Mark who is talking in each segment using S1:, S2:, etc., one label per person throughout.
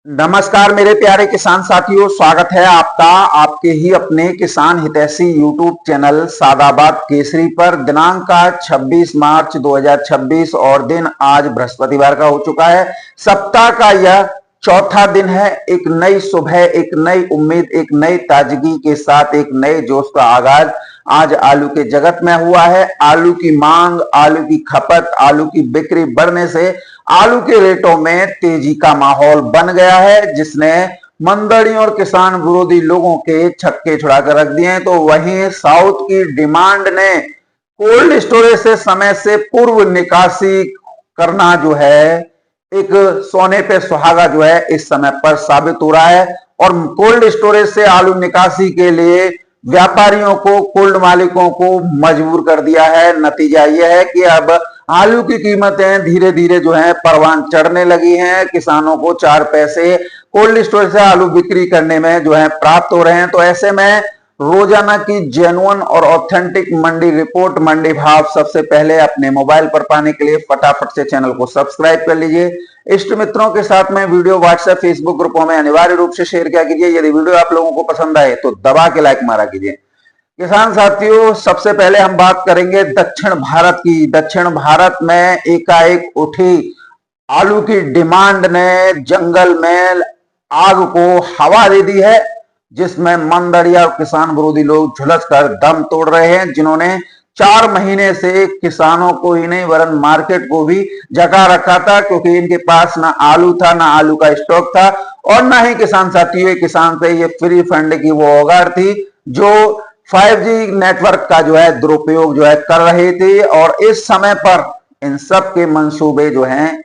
S1: नमस्कार मेरे प्यारे किसान साथियों, स्वागत है आपका आपके ही अपने किसान हितैषी यूट्यूब चैनल सादाबाद केसरी पर। दिनांक आज 26 मार्च 2026 और दिन आज बृहस्पतिवार का हो चुका है। सप्ताह का यह चौथा दिन है। एक नई सुबह, एक नई उम्मीद, एक नई ताजगी के साथ एक नए जोश का आगाज आज आलू के जगत में हुआ है। आलू की मांग, आलू की खपत, आलू की बिक्री बढ़ने से आलू के रेटों में तेजी का माहौल बन गया है, जिसने मंदड़ियों और किसान विरोधी लोगों के छक्के छुड़ाकर रख दिए हैं। तो वहीं साउथ की डिमांड ने कोल्ड स्टोरेज से समय से पूर्व निकासी करना जो है एक सोने पे सुहागा जो है इस समय पर साबित हो रहा है। और कोल्ड स्टोरेज से आलू निकासी के लिए व्यापारियों को, कोल्ड मालिकों को मजबूर कर दिया है। नतीजा यह है कि अब आलू की कीमतें धीरे धीरे जो है परवान चढ़ने लगी हैं। किसानों को 4 पैसे कोल्ड स्टोरेज से आलू बिक्री करने में जो है प्राप्त हो रहे हैं। तो ऐसे में रोजाना की जेन्युइन और ऑथेंटिक मंडी रिपोर्ट, मंडी भाव सबसे पहले अपने मोबाइल पर पाने के लिए फटाफट से चैनल को सब्सक्राइब कर लीजिए। इष्ट मित्रों के साथ में वीडियो व्हाट्सएप, फेसबुक ग्रुपों में अनिवार्य रूप से शेयर किया कीजिए। यदि वीडियो आप लोगों को पसंद आए तो दबा के लाइक मारा कीजिए। किसान साथियों, सबसे पहले हम बात करेंगे दक्षिण भारत की। दक्षिण भारत में एकाएक उठी आलू की डिमांड ने जंगल में आग को हवा दे दी है, जिसमें मंदड़िया और किसान विरोधी लोग झुलस कर दम तोड़ रहे हैं, जिन्होंने 4 महीने से किसानों को ही नहीं वरन मार्केट को भी जगा रखा था, क्योंकि इनके पास ना आलू था, ना आलू का स्टॉक था और ना ही किसान साथियों किसान पे ये फ्री फंड की वो औगार थी जो 5G नेटवर्क का जो है दुरुपयोग जो है कर रहे थे। और इस समय पर इन सब के मंसूबे जो हैं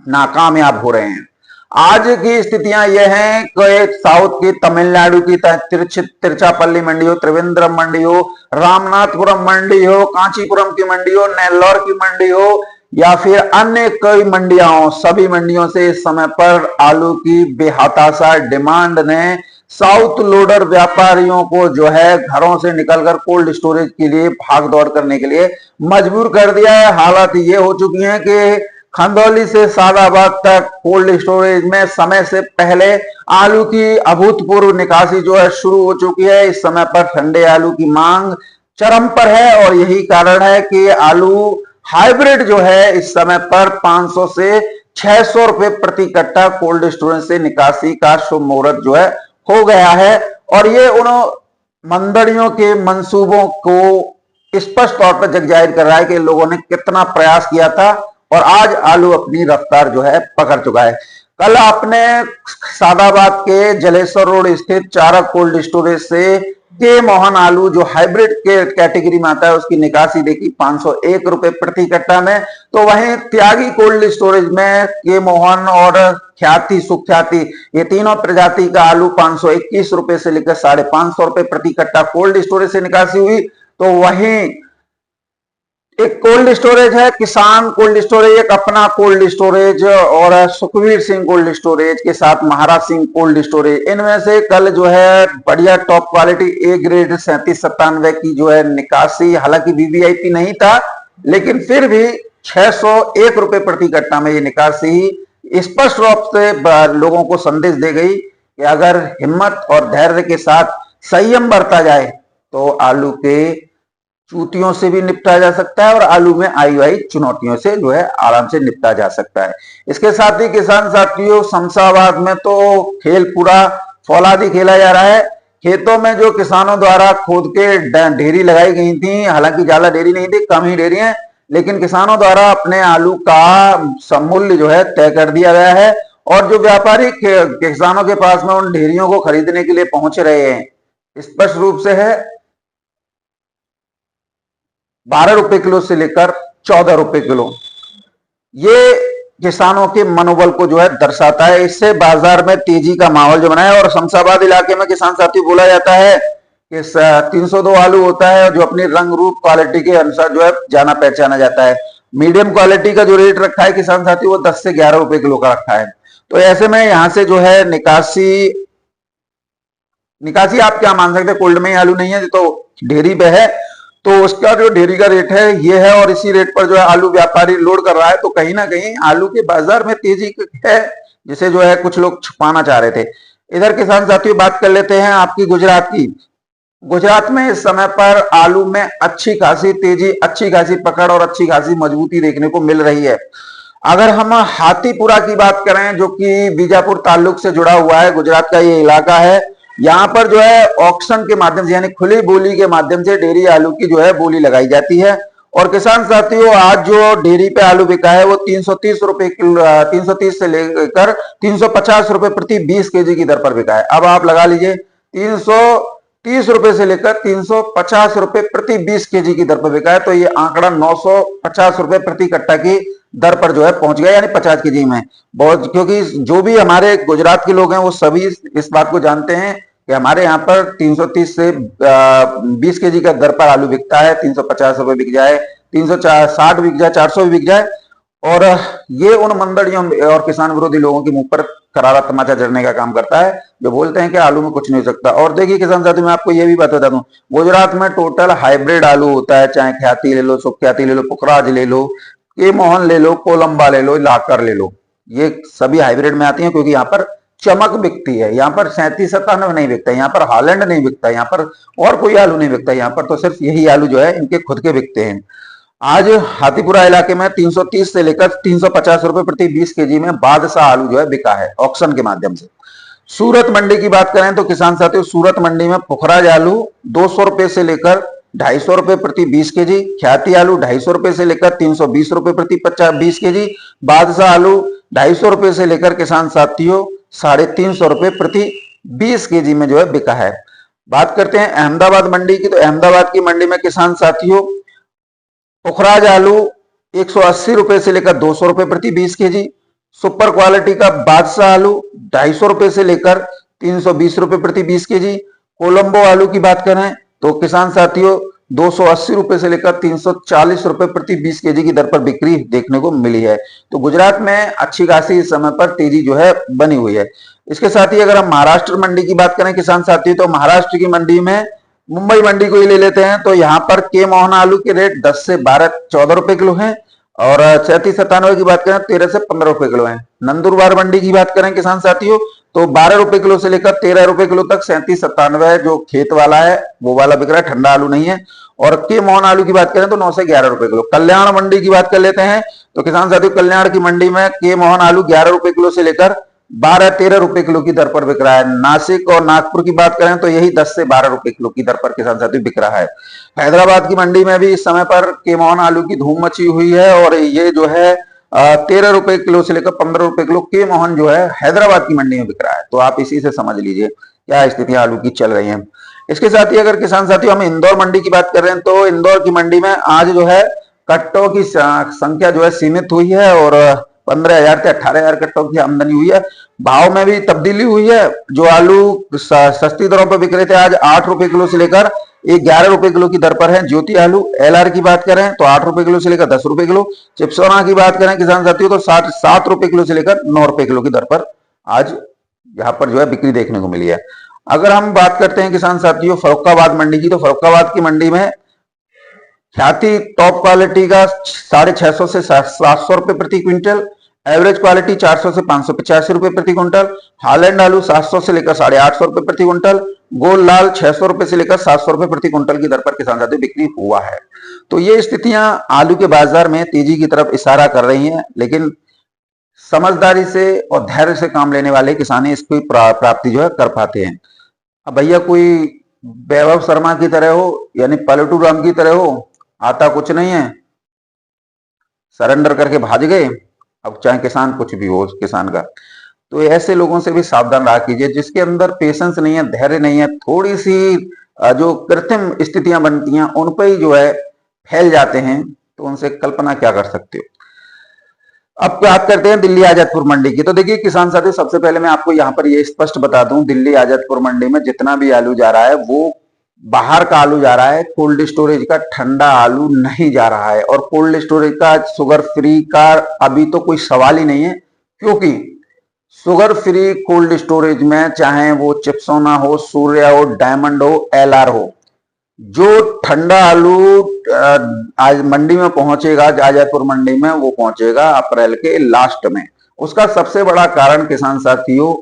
S1: नाकामयाब हो रहे हैं। आज की स्थितियां यह हैं कि साउथ की तमिलनाडु की तिरुचिरापल्ली मंडी हो, त्रिवेंद्रम मंडी हो, रामनाथपुरम मंडी हो, कांचीपुरम की मंडी हो, नेल्लौर की मंडी हो या फिर अन्य कई मंडियां हो, सभी मंडियों से इस समय पर आलू की बेहताशा डिमांड ने साउथ लोडर व्यापारियों को जो है घरों से निकलकर कोल्ड स्टोरेज के लिए भाग दौड़ करने के लिए मजबूर कर दिया है। हालात ये हो चुकी हैं कि खंदौली से सादाबाद तक कोल्ड स्टोरेज में समय से पहले आलू की अभूतपूर्व निकासी जो है शुरू हो चुकी है। इस समय पर ठंडे आलू की मांग चरम पर है और यही कारण है कि आलू हाइब्रिड जो है इस समय पर 500 से 600 रुपए प्रति कट्टा कोल्ड स्टोरेज से निकासी का शुभ मुहूर्त जो है हो गया है। और ये उन मंदड़ियों के मंसूबों को स्पष्ट तौर पर जग जाहिर कर रहा है कि लोगों ने कितना प्रयास किया था और आज आलू अपनी रफ्तार जो है पकड़ चुका है। कल आपने सादाबाद के जलेश्वर रोड स्थित चारक कोल्ड स्टोरेज से के मोहन आलू जो हाइब्रिड के कैटेगरी में आता है उसकी निकासी देखी 501 रुपए प्रति कट्टा में। तो वहीं त्यागी कोल्ड स्टोरेज में के मोहन और ख्याति, सुख्याति, ये तीनों प्रजाति का आलू 521 रुपए से लेकर 550 रुपए प्रति कट्टा कोल्ड स्टोरेज से निकासी हुई। तो वहीं एक कोल्ड स्टोरेज है किसान कोल्ड स्टोरेज, एक अपना कोल्ड स्टोरेज और सुखवीर सिंह कोल्ड स्टोरेज के साथ महाराज सिंह कोल्ड स्टोरेज, इनमें से कल जो है बढ़िया टॉप क्वालिटी ए ग्रेड 3797 की जो है निकासी, हालांकि वीवीआईपी नहीं था लेकिन फिर भी 601 रुपए प्रति कट्टा में ये निकासी स्पष्ट रूप से लोगों को संदेश दे गई कि अगर हिम्मत और धैर्य के साथ संयम बरता जाए तो आलू के चूतियों से भी निपटा जा सकता है और आलू में आई चुनौतियों से जो है आराम से निपटा जा सकता है। इसके साथ ही किसान साथियों, शमशाबाद में तो खेल पूरा फौलादी खेला जा रहा है। खेतों में जो किसानों द्वारा खोद के ढेरी लगाई गई थी, हालांकि ज्यादा ढेरी नहीं थी, कम ही ढेरी है, लेकिन किसानों द्वारा अपने आलू का मूल्य जो है तय कर दिया गया है। और जो व्यापारी किसानों के पास में उन ढेरियों को खरीदने के लिए पहुंच रहे हैं, स्पष्ट रूप से है 12 रुपए किलो से लेकर 14 रुपए किलो। ये किसानों के मनोबल को जो है दर्शाता है। इससे बाजार में तेजी का माहौल जो बना है। और शमशाबाद इलाके में किसान साथी बोला जाता है कि 302 आलू होता है जो अपनी रंग रूप क्वालिटी के अनुसार जो है जाना पहचाना जाता है। मीडियम क्वालिटी का जो रेट रखा है किसान साथी वो 10 से 11 रुपए किलो का रखा है। तो ऐसे में यहां से जो है निकासी आप क्या मान सकते हैं, कोल्ड में ही आलू नहीं है तो ढेरी पे है, तो उसका जो ढेरी का रेट है ये है और इसी रेट पर जो है आलू व्यापारी लोड कर रहा है। तो कहीं ना कहीं आलू के बाजार में तेजी है, जिसे जो है कुछ लोग छुपाना चाह रहे थे। इधर किसान साथियों बात कर लेते हैं आपकी गुजरात की। गुजरात में इस समय पर आलू में अच्छी खासी तेजी, अच्छी खासी पकड़ और अच्छी खासी मजबूती देखने को मिल रही है। अगर हम हाथीपुरा की बात करें, जो कि बीजापुर ताल्लुक से जुड़ा हुआ है, गुजरात का ये इलाका है, यहाँ पर जो है ऑक्शन के माध्यम से यानी खुली बोली के माध्यम से डेयरी आलू की जो है बोली लगाई जाती है। और किसान साथियों आज जो डेयरी पे आलू बिका है वो 330 रुपए किलो, 330 से लेकर 350 रुपए प्रति 20 केजी की दर पर बिका है। अब आप लगा लीजिए 330 रुपए से लेकर 350 रुपए प्रति 20 केजी की दर पर बिका है, तो ये आंकड़ा 950 रुपए प्रति कट्टा की दर पर जो है पहुंच गया, यानी 50 केजी में बहुत। क्योंकि जो भी हमारे गुजरात के लोग हैं वो सभी इस बात को जानते हैं कि हमारे यहाँ पर 330 से 20 केजी का दर पर आलू बिकता है, 350 रुपए बिक जाए, 360 बिक जाए, 400 भी बिक जाए। और ये उन मंदड़ियों और किसान विरोधी लोगों के मुंह पर करारा तमाचा जड़ने का काम करता है, जो बोलते हैं कि आलू में कुछ नहीं हो सकता। और देखिए किसान साथी, मैं आपको ये भी बात बता दूं, गुजरात में टोटल हाइब्रिड आलू होता है, चाहे ख्याति ले लो, सुख्याति ले लो, पुखराज ले लो, के मोहन ले लो, कोलंबा ले लो, लाकर ले लो, ये सभी हाइब्रिड में आती हैं। क्योंकि यहाँ पर चमक बिकती है, यहाँ पर 37-97 नहीं बिकता, यहाँ पर हालैंड नहीं बिकता, यहाँ पर और कोई आलू नहीं बिकता, यहाँ पर तो सिर्फ यही आलू जो है इनके खुद के बिकते हैं। आज हाथीपुरा इलाके में 330 से लेकर 350 रुपए प्रति 20 केजी में बादशाह आलू जो है बिका है ऑक्शन के माध्यम से। सूरत मंडी की बात करें तो किसान साथियों सूरत मंडी में पुखराज आलू 200 रुपए से लेकर 250 रुपए प्रति 20 केजी, ख्याति आलू 250 रुपए से लेकर 320 रुपए प्रति 20 केजी, बादशाह आलू 250 रुपए से लेकर किसान साथियों 350 रुपए प्रति 20 केजी में जो है बिका है। बात करते हैं अहमदाबाद मंडी की, तो अहमदाबाद की मंडी में किसान साथियों पुखराज आलू 180 रुपए से लेकर 200 रुपए प्रति 20 केजी, सुपर क्वालिटी का बादशाह आलू 250 रुपए से लेकर 320 रुपए प्रति 20 केजी, कोलंबो आलू की बात करें तो किसान साथियों 280 रुपए से लेकर 340 रुपए प्रति 20 केजी की दर पर बिक्री देखने को मिली है। तो गुजरात में अच्छी खासी इस समय पर तेजी जो है बनी हुई है। इसके साथ ही अगर हम महाराष्ट्र मंडी की बात करें किसान साथियों, तो महाराष्ट्र की मंडी में मुंबई मंडी को ही ले लेते हैं, तो यहाँ पर के मोहन आलू के रेट 10 से 12-14 रुपए किलो हैं, और 37-97 की बात करें 13 से 15 रुपए किलो है। नंदुरबार मंडी की बात करें किसान साथियों तो 12 रुपए किलो से लेकर 13 रुपए किलो तक 37-97 जो खेत वाला है वो वाला बिक रहा है, ठंडा आलू नहीं है। और के मोहन आलू की बात करें तो 9 से 11 रुपए किलो। कल्याण मंडी की बात कर लेते हैं तो किसान साथियों कल्याण की मंडी में के मोहन आलू 11 रुपए किलो से लेकर 12-13 रुपए किलो की दर पर बिक रहा है। नासिक और नागपुर की बात करें तो यही 10 से 12 रुपए किलो की दर पर किसान साथियों बिक रहा है। हैदराबाद की मंडी में भी इस समय पर के मोहन आलू की धूम मची हुई है, और ये जो है 13 रुपए किलो से लेकर 15 रुपए किलो के मोहन जो है हैदराबाद की मंडी में बिक रहा है। तो आप इसी से समझ लीजिए क्या स्थितियां आलू की चल रही हैं। इसके साथ ही अगर किसान साथियों हम इंदौर मंडी की बात कर रहे हैं तो इंदौर की मंडी में आज जो है कट्टों की संख्या जो है सीमित हुई है, और 15,000 से 18,000 कट्टों की आमदनी हुई है। भाव में भी तब्दीली हुई है, जो आलू सस्ती दरों पर बिक रहे थे आज 8 रुपए किलो से लेकर 11 रुपए किलो की दर पर है। ज्योति आलू एलआर की बात करें तो 8 रुपए किलो से लेकर 10 रुपए किलो। चिप्सोना की बात करें किसान साथियों तो 7 रुपए किलो से लेकर 9 रुपए किलो की दर पर आज यहाँ पर जो है बिक्री देखने को मिली है। अगर हम बात करते हैं किसान साथियों फर्रुखाबाद मंडी की, तो फर्रुखाबाद की मंडी में ख्याति टॉप क्वालिटी का 650 से 700 रुपए प्रति क्विंटल, एवरेज क्वालिटी 400 से 585 रुपए प्रति क्विंटल, हालैंड आलू 700 से लेकर 850 रुपए प्रति क्विंटल, गोल लाल 600 रुपए से लेकर 700 रुपए प्रति क्विंटल की दर पर किसान साथियों बिक्री हुआ है। तो ये स्थितियां आलू के बाजार में तेजी की तरफ इशारा कर रही हैं, लेकिन समझदारी से और धैर्य से काम लेने वाले किसान इसकी प्राप्ति जो है कर पाते हैं। अब भैया कोई वैभव शर्मा की तरह हो यानी पलटू राम की तरह हो, आता कुछ नहीं है, सरेंडर करके भाग गए, अब चाहे किसान कुछ भी हो किसान का, तो ऐसे लोगों से भी सावधान रहा कीजिए जिसके अंदर पेशेंस नहीं है, धैर्य नहीं है, थोड़ी सी जो कृत्रिम स्थितियां बनती हैं उन पर ही जो है फैल जाते हैं, तो उनसे कल्पना क्या कर सकते हो। अब बात करते हैं दिल्ली आजादपुर मंडी की। तो देखिए किसान साथियों सबसे पहले मैं आपको यहाँ पर ये स्पष्ट बता दूं, दिल्ली आजादपुर मंडी में जितना भी आलू जा रहा है वो बाहर का आलू जा रहा है, कोल्ड स्टोरेज का ठंडा आलू नहीं जा रहा है। और कोल्ड स्टोरेज का शुगर फ्री का अभी तो कोई सवाल ही नहीं है, क्योंकि शुगर फ्री कोल्ड स्टोरेज में चाहे वो चिप्सोना हो, सूर्या हो, डायमंड हो, एलआर हो, जो ठंडा आलू आज मंडी में पहुंचेगा आजादपुर मंडी में वो पहुंचेगा अप्रैल के लास्ट में, उसका सबसे बड़ा कारण किसान साथियों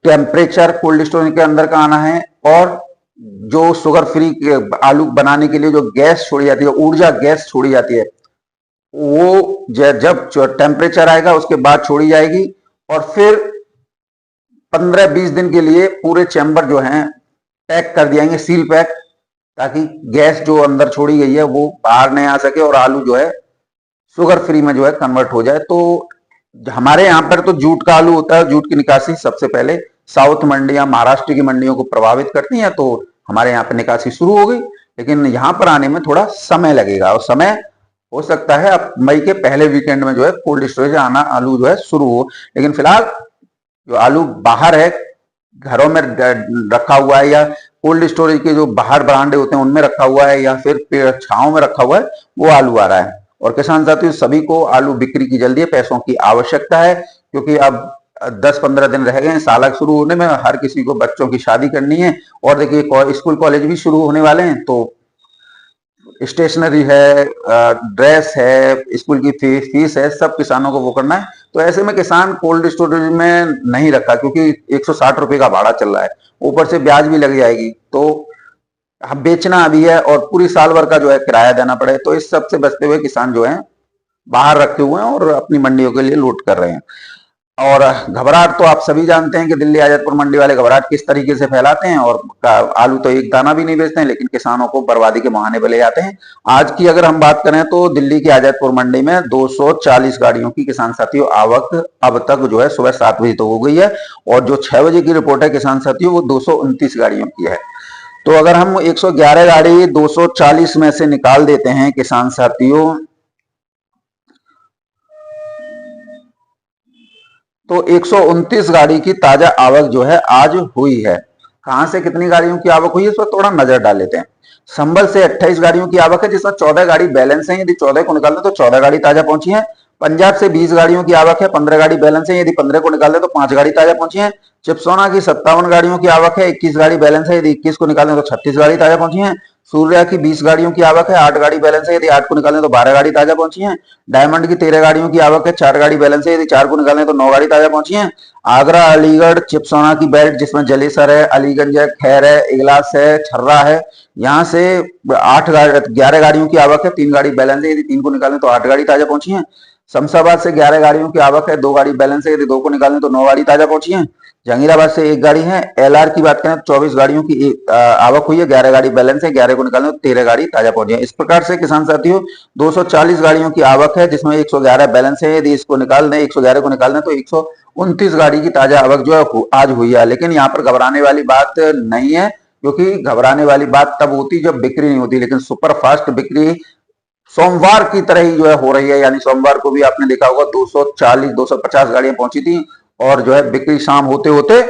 S1: टेम्परेचर कोल्ड स्टोरेज के अंदर का आना है, और जो शुगर फ्री आलू बनाने के लिए जो गैस छोड़ी जाती है, ऊर्जा गैस छोड़ी जाती है, वो जब टेम्परेचर आएगा उसके बाद छोड़ी जाएगी, और फिर 15-20 दिन के लिए पूरे चैम्बर जो हैं पैक कर दिएंगे, सील पैक, ताकि गैस जो अंदर छोड़ी गई है वो बाहर नहीं आ सके और आलू जो है शुगर फ्री में जो है कन्वर्ट हो जाए। तो हमारे यहाँ पर तो जूट का आलू होता है, जूट की निकासी सबसे पहले साउथ मंडियां, महाराष्ट्र की मंडियों को प्रभावित करती हैं, तो हमारे यहाँ पर निकासी शुरू हो गई, लेकिन यहाँ पर आने में थोड़ा समय लगेगा, और समय हो सकता है अब मई के पहले वीकेंड में जो है कोल्ड स्टोरेज आना आलू जो है शुरू हो। लेकिन फिलहाल जो आलू बाहर है, घरों में रखा हुआ है, या कोल्ड स्टोरेज के जो बाहर बरामदे होते हैं उनमें रखा हुआ है, या फिर छांव में रखा हुआ है, वो आलू आ रहा है। और किसान साथियों सभी को आलू बिक्री की जल्दी है, पैसों की आवश्यकता है, क्योंकि अब 10-15 दिन रह गए हैं साल शुरू होने में, हर किसी को बच्चों की शादी करनी है, और देखिए स्कूल कॉलेज भी शुरू होने वाले हैं, तो स्टेशनरी है, ड्रेस है, स्कूल की फीस है, सब किसानों को वो करना है। तो ऐसे में किसान कोल्ड स्टोरेज में नहीं रखा, क्योंकि 160 रुपए का भाड़ा चल रहा है, ऊपर से ब्याज भी लग जाएगी, तो बेचना अभी है और पूरी साल भर का जो है किराया देना पड़े, तो इस सब से बचते हुए किसान जो है बाहर रखे हुए हैं और अपनी मंडियों के लिए लूट कर रहे हैं। और घबराहट तो आप सभी जानते हैं कि दिल्ली आजादपुर मंडी वाले घबराहट किस तरीके से फैलाते हैं, और आलू तो एक दाना भी नहीं बेचते हैं, लेकिन किसानों को बर्बादी के मुहाने पे ले जाते हैं। आज की अगर हम बात करें तो दिल्ली की आजादपुर मंडी में 240 गाड़ियों की किसान साथियों आवक अब तक जो है सुबह 7 बजे तक हो गई है, और जो 6 बजे की रिपोर्ट है किसान साथियों वो 229 गाड़ियों की है। तो अगर हम 111 गाड़ी 240 में से निकाल देते हैं किसान साथियों, तो 129 गाड़ी की ताजा आवक जो है आज हुई है। कहां से कितनी गाड़ियों की आवक हुई है इस पर थोड़ा नजर डाल लेते हैं। संभल से 28 गाड़ियों की आवक है, जिसमें 14 गाड़ी बैलेंस है, यदि 14 को निकाल दें तो 14 गाड़ी ताजा पहुंची है। पंजाब से 20 गाड़ियों की आवक है, 15 गाड़ी बैलेंस है, यदि 15 को निकाल दें तो 5 गाड़ी ताजा पहुंची है। चिपसोना की 57 गाड़ियों की आवक है, 21 गाड़ी बैलेंस है, यदि 21 को निकाल दें तो 36 गाड़ी ताजा पहुंची है। सूर्या की 20 गाड़ियों की आवक है, 8 गाड़ी बैलेंस है, यदि 8 को निकालें तो 12 गाड़ी ताजा पहुंची है। डायमंड की 13 गाड़ियों की आवक है, 4 गाड़ी बैलेंस है, यदि 4 को निकालें तो 9 गाड़ी ताजा पहुंची है। आगरा अलीगढ़ चिपसोना की बेल्ट, जिसमें जलेसर है, अलीगंज है, खैर है, इगलास है, छर्रा है, यहाँ से 11 गाड़ियों की आवक है, 3 गाड़ी बैलेंस है, यदि 3 को निकालें तो 8 गाड़ी ताजा पहुंची है। शमशाबाद से 11 गाड़ियों की आवक है, 2 गाड़ी बैलेंस है, यदि 2 को निकालें तो 9 गाड़ी ताजा पहुंची है। जहांगीराबाद से 1 गाड़ी है। एलआर की बात करें तो 24 गाड़ियों की आवक हुई है, 11 गाड़ी बैलेंस है, 11 को निकालें तो 13 गाड़ी ताजा पहुंची है। इस प्रकार से किसान साथियों 240 गाड़ियों की आवक है, जिसमें 111 बैलेंस है, यदि इसको निकाल दें 111 को निकाल दें तो 129 गाड़ी की ताजा आवक जो है आज हुई है। लेकिन यहाँ पर घबराने वाली बात नहीं है, क्योंकि घबराने वाली बात तब होती जब बिक्री नहीं होती, लेकिन सुपर फास्ट बिक्री सोमवार की तरह ही जो है हो रही है। यानी सोमवार को भी आपने देखा होगा 240-250 गाड़ियां पहुंची थी, और जो है बिक्री शाम होते होते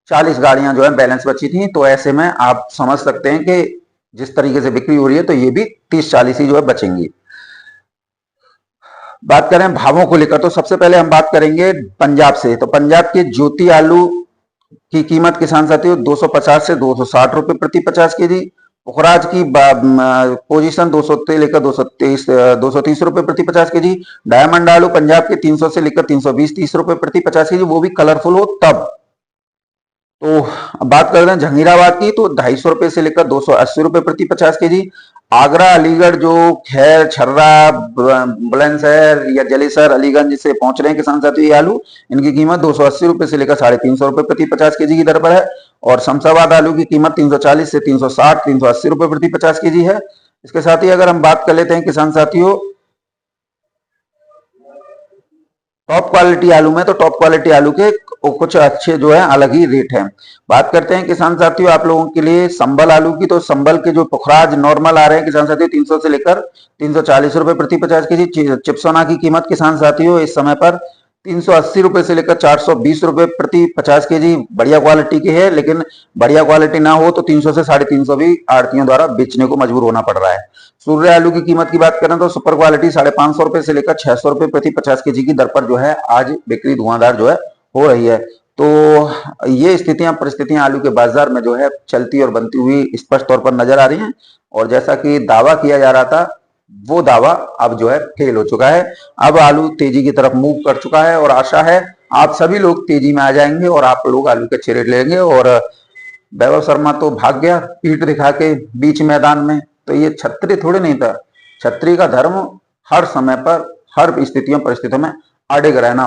S1: 40 गाड़ियां जो है बैलेंस बची थी। तो ऐसे में आप समझ सकते हैं कि जिस तरीके से बिक्री हो रही है तो ये भी 30-40 ही जो है बचेंगी। बात करें भावों को लेकर तो सबसे पहले हम बात करेंगे पंजाब से। तो पंजाब के ज्योति आलू की कीमत किसान साथियों 250 से 260 रुपए प्रति 50 केजी। पुखराज की पोजीशन 200 से लेकर 230 रुपए प्रति 50 केजी। डायमंड आलू पंजाब के 300 से लेकर 320-30 रुपए प्रति 50 केजी, वो भी कलरफुल हो तब। तो अब बात कर रहे हैं जहांगीराबाद की, तो 250 रुपए से लेकर 280 रुपए प्रति 50 केजी। आगरा अलीगढ़ जो खैर छर्रा बुलंदशहर या जलेसर अलीगंज से पहुंच रहे हैं किसान साथियों ये आलू, इनकी कीमत 280 रुपए से लेकर 350 रुपए प्रति 50 केजी की दर पर है। और शमशाबाद आलू की कीमत 340 से 360-380 रुपए प्रति 50 केजी है। इसके साथ ही अगर हम बात कर लेते हैं किसान साथियों टॉप क्वालिटी आलू में, तो टॉप क्वालिटी आलू के कुछ अच्छे जो है अलग ही रेट है। बात करते हैं किसान साथियों आप लोगों के लिए संबल आलू की। तो संबल के जो पुखराज नॉर्मल आ रहे हैं किसान साथियों 300 से लेकर 340 रुपए प्रति 50 केजी। चिपसोना की कीमत किसान साथियों इस समय पर 380 रुपए से लेकर 420 रुपए प्रति 50 केजी बढ़िया क्वालिटी की है, लेकिन बढ़िया क्वालिटी ना हो तो 300 से 350 भी आड़तियों द्वारा बेचने को मजबूर होना पड़ रहा है। सूर्य आलू की कीमत की बात करें तो सुपर क्वालिटी 550 रुपए से लेकर 600 रुपए प्रति 50 केजी की दर पर जो है आज बिक्री धुआंधार जो है हो रही है। तो ये स्थितियां परिस्थितियां आलू के बाजार में जो है चलती और बनती हुई स्पष्ट तौर पर नजर आ रही हैं। और जैसा कि दावा किया जा रहा था वो दावा अब जो है फेल हो चुका है। अब आलू तेजी की तरफ मूव कर चुका है और आशा है आप सभी लोग तेजी में आ जाएंगे और आप लोग आलू के अच्छे रेट लेंगे। और वैभव शर्मा तो भाग गया पीठ दिखा के बीच मैदान में, तो ये छत्री थोड़ी नहीं था। छत्री का धर्म हर समय पर हर स्थितियों परिस्थितियों में अड़िग रहना